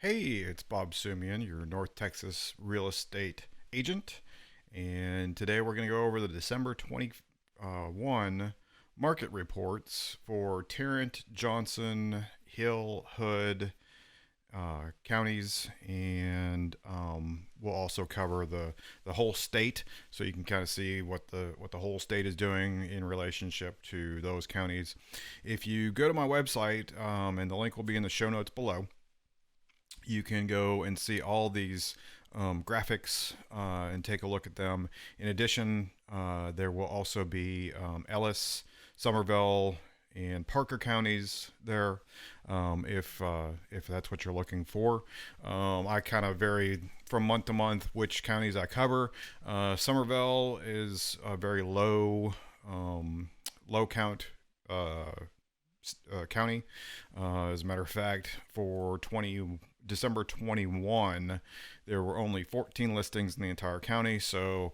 Hey, it's Bob Sumien, your North Texas real estate agent. And today we're going to go over the December 21 market reports for Tarrant, Johnson, Hill, Hood counties. And we'll also cover the whole state so you can kind of see what the whole state is doing in relationship to those counties. If you go to my website, and the link will be in the show notes below, you can go and see all these graphics and take a look at them. In addition, there will also be Ellis, Somerville, and Parker counties there, if that's what you're looking for. I kind of vary from month to month which counties I cover. Somerville is a very low count county. As a matter of fact, for December 21, there were only 14 listings in the entire county, so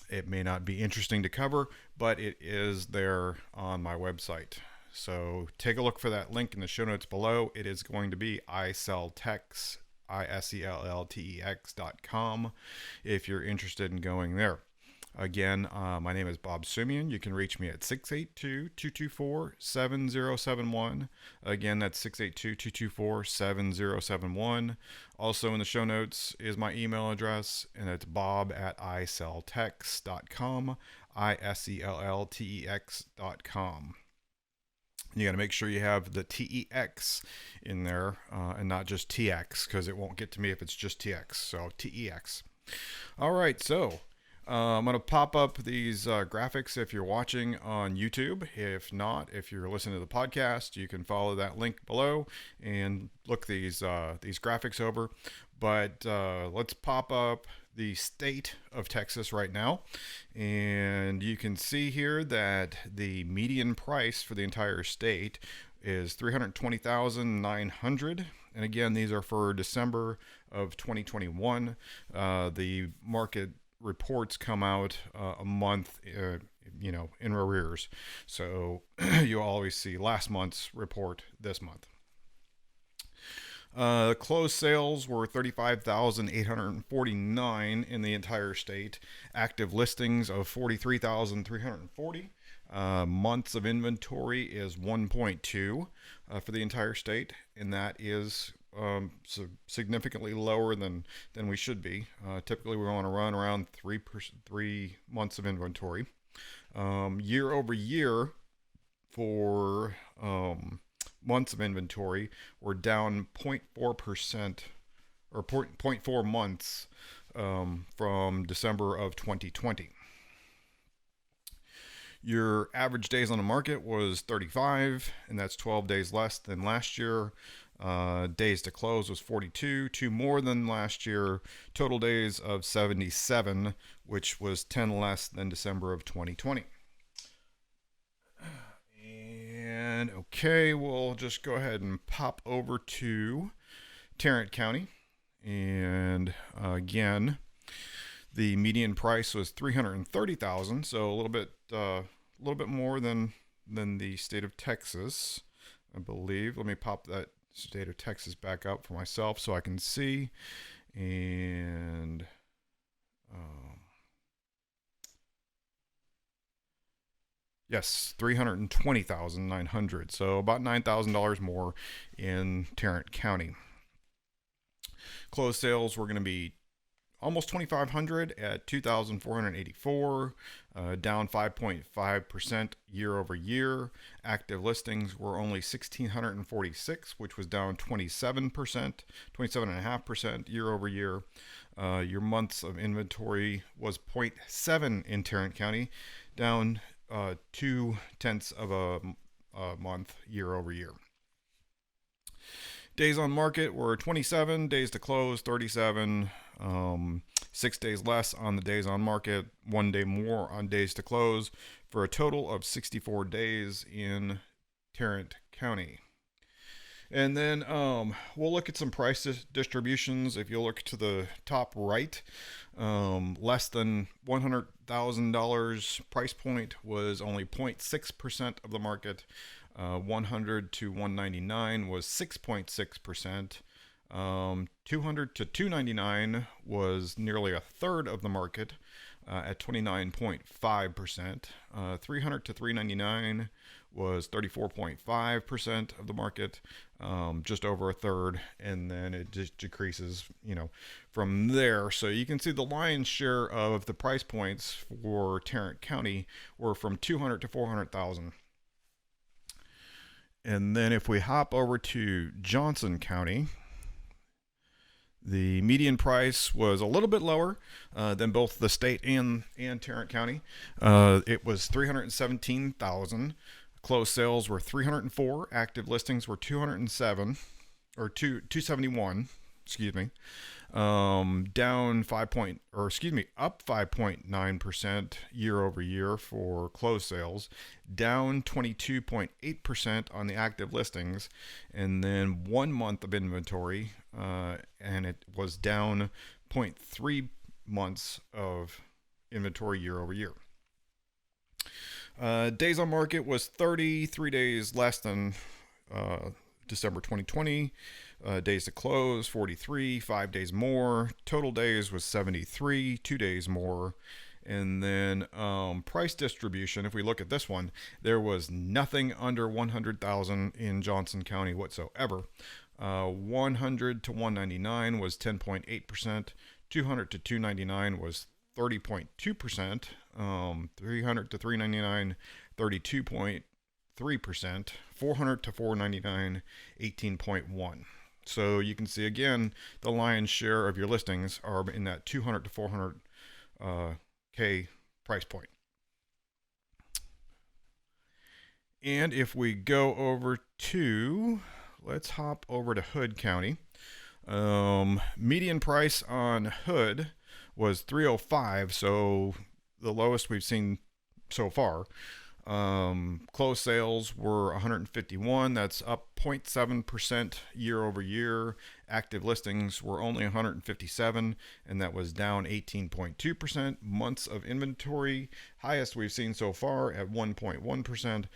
it may not be interesting to cover, but it is there on my website. So take a look for that link in the show notes below. It is going to be iselltex, ISELLTEX.com, if you're interested in going there. Again, my name is Bob Sumien. You can reach me at 682-224-7071. Again, that's 682-224-7071. Also in the show notes is my email address, and it's bob@iselltex.com, ISELLTEX.com. You got to make sure you have the TEX in there and not just TX, because it won't get to me if it's just TX. So TEX. All right, so I'm going to pop up these graphics if you're watching on YouTube. If not, if you're listening to the podcast, you can follow that link below and look these graphics over. But let's pop up the state of Texas right now. And you can see here that the median price for the entire state is $320,900. And again, these are for December of 2021. The market reports come out a month, in arrears. So you always see last month's report this month. Closed sales were 35,849 in the entire state. Active listings of 43,340. Months of inventory is 1.2 for the entire state, and that is significantly lower than we should be. Typically, we want to run around 3 months of inventory. Year over year for months of inventory, we're down 0.4% or 0.4 months from December of 2020. Your average days on the market was 35, and that's 12 days less than last year. Days to close was 42, 2 more than last year. Total days of 77, which was 10 less than December of 2020. And okay, we'll just go ahead and pop over to Tarrant County. And again, the median price was $330,000, so a little bit more than the state of Texas, I believe. Let me pop that state of Texas back up for myself so I can see. And yes, $320,900, so about $9,000 more in Tarrant County. Closed sales were going to be almost 2,500 at 2,484, down 5.5% year over year. Active listings were only 1,646, which was down 27.5% year over year. Your months of inventory was 0.7 in Tarrant County, down 0.2 of a month year over year. Days on market were 27, days to close 37, 6 days less on the days on market, 1 day more on days to close, for a total of 64 days in Tarrant County. And then we'll look at some price distributions. If you look to the top right, less than $100,000 price point was only 0.6% of the market. 100 to 199 was 6.6%. 200 to 299 was nearly a third of the market at 29.5%. 300 to 399 was 34.5% of the market, just over a third, and then it just decreases, from there. So you can see the lion's share of the price points for Tarrant County were from 200 to 400,000. And then if we hop over to Johnson County, the median price was a little bit lower than both the state and Tarrant County. It was 317,000. Closed sales were 304. Active listings were 207 or 271. Excuse me. Down up 5.9% year over year for closed sales, down 22.8% on the active listings, and then 1 month of inventory, and it was down 0.3 months of inventory year over year. Days on market was 33 days less than December 2020. Days to close 43, 5 days more. Total days was 73, 2 days more. And then price distribution, if we look at this one, there was nothing under 100,000 in Johnson County whatsoever. 100 to 199 was 10.8%. 200 to 299 was 30.2%. 300 to 399, 32.3%. 400 to 499, 18.1%. So you can see again, the lion's share of your listings are in that 200 to 400 K price point. And if we go over to, let's hop over to Hood County. Median price on Hood was 305, so the lowest we've seen so far. Closed sales were 151. That's up 0.7% year over year. Active listings were only 157, and that was down 18.2%. Months of inventory, highest we've seen so far at 1.1%.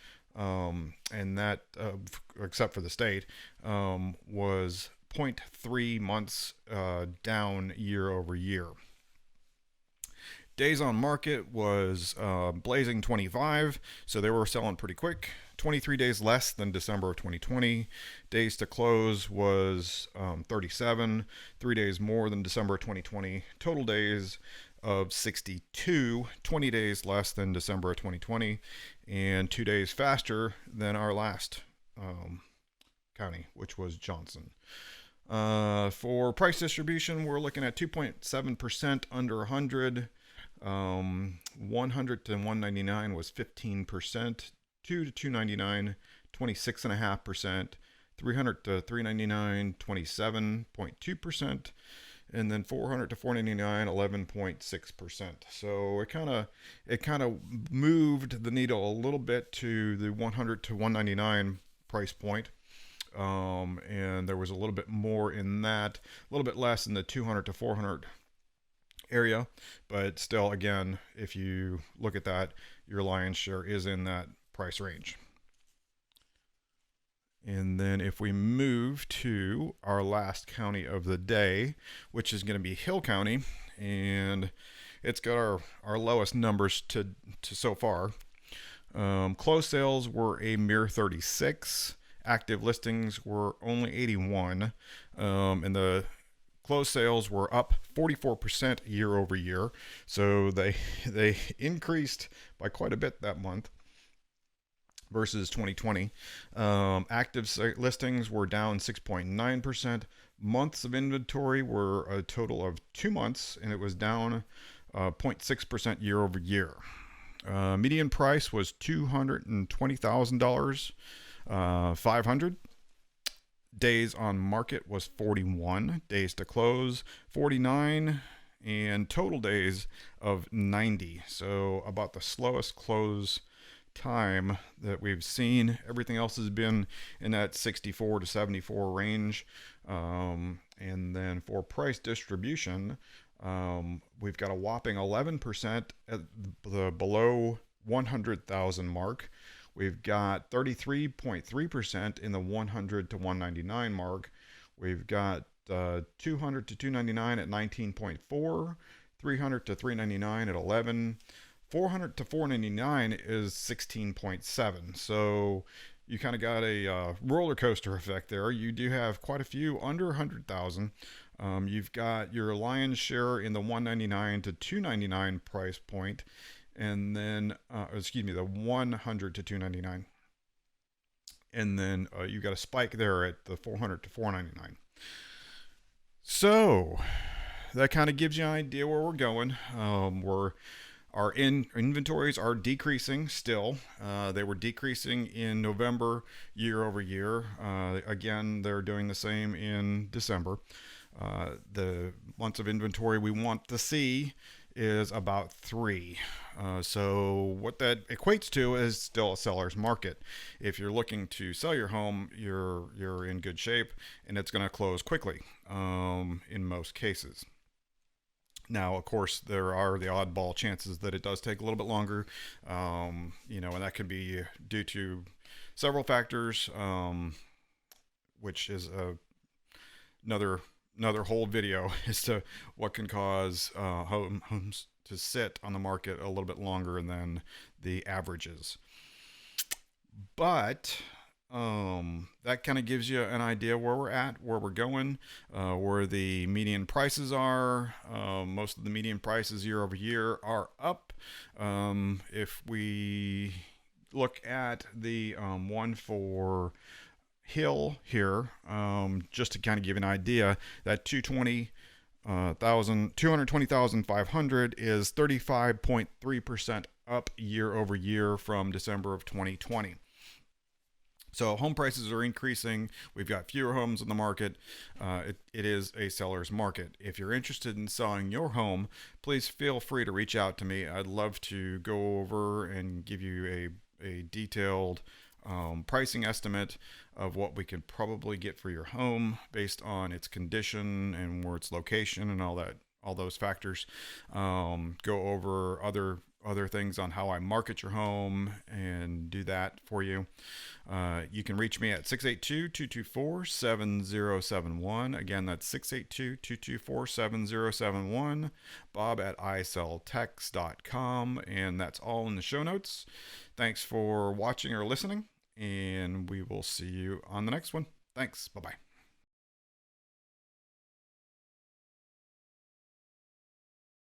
And that, except for the state, was 0.3 months down year over year. Days on market was blazing 25, so they were selling pretty quick. 23 days less than December of 2020. Days to close was 37, 3 days more than December of 2020. Total days of 62, 20 days less than December of 2020, and 2 days faster than our last county, which was Johnson. For price distribution, we're looking at 2.7% under 100. 100 to 199 was 15%. 2 to 299, 26.5%. 300 to 399, 27.2%. And then 400 to 499, 11.6%. So it kind of moved the needle a little bit to the 100 to 199 price point. And there was a little bit more in that, a little bit less in the 200 to 400 area, but still, again, if you look at that, your lion's share is in that price range. And then if we move to our last county of the day, which is going to be Hill County, and it's got our lowest numbers to so far. Closed sales were a mere 36. Active listings were only 81, and the closed sales were up 44% year over year, so they increased by quite a bit that month versus 2020. Active listings were down 6.9%. Months of inventory were a total of 2 months, and it was down 0.6% year over year. Median price was $220,000, 500. Days on market was 41. Days to close 49, and total days of 90. So about the slowest close time that we've seen. Everything else has been in that 64 to 74 range. And then for price distribution, we've got a whopping 11% at the below 100,000 mark. We've got 33.3% in the 100 to 199 mark. We've got 200 to 299 at 19.4, 300 to 399 at 11, 400 to 499 is 16.7. So you kind of got a roller coaster effect there. You do have quite a few under 100,000. You've got your lion's share in the 199 to 299 price point, and then the 100 to 299, and then you got a spike there at the 400 to 499. So that kind of gives you an idea where we're going. Our inventories are decreasing still. They were decreasing in November year over year. Again, they're doing the same in December. The months of inventory we want to see is about 3. So what that equates to is still a seller's market. If you're looking to sell your home, you're in good shape, and it's going to close quickly in most cases. Now, of course, there are the oddball chances that it does take a little bit longer, and that can be due to several factors, which is another whole video as to what can cause homes to sit on the market a little bit longer than the averages. But that kind of gives you an idea where we're at, where we're going, where the median prices are. Most of the median prices year over year are up. If we look at the one for Hill here, just to kind of give you an idea, that 220,500 is 35.3% up year over year from December of 2020. So home prices are increasing. We've got fewer homes in the market. It is a seller's market. If you're interested in selling your home, please feel free to reach out to me. I'd love to go over and give you a detailed pricing estimate of what we could probably get for your home based on its condition and where its location and all those factors. Go over other things on how I market your home and do that for you. You can reach me at 682-224-7071. Again, that's 682-224-7071. Bob at iselltex.com. And that's all in the show notes. Thanks for watching or listening, and we will see you on the next one. Thanks. Bye-bye.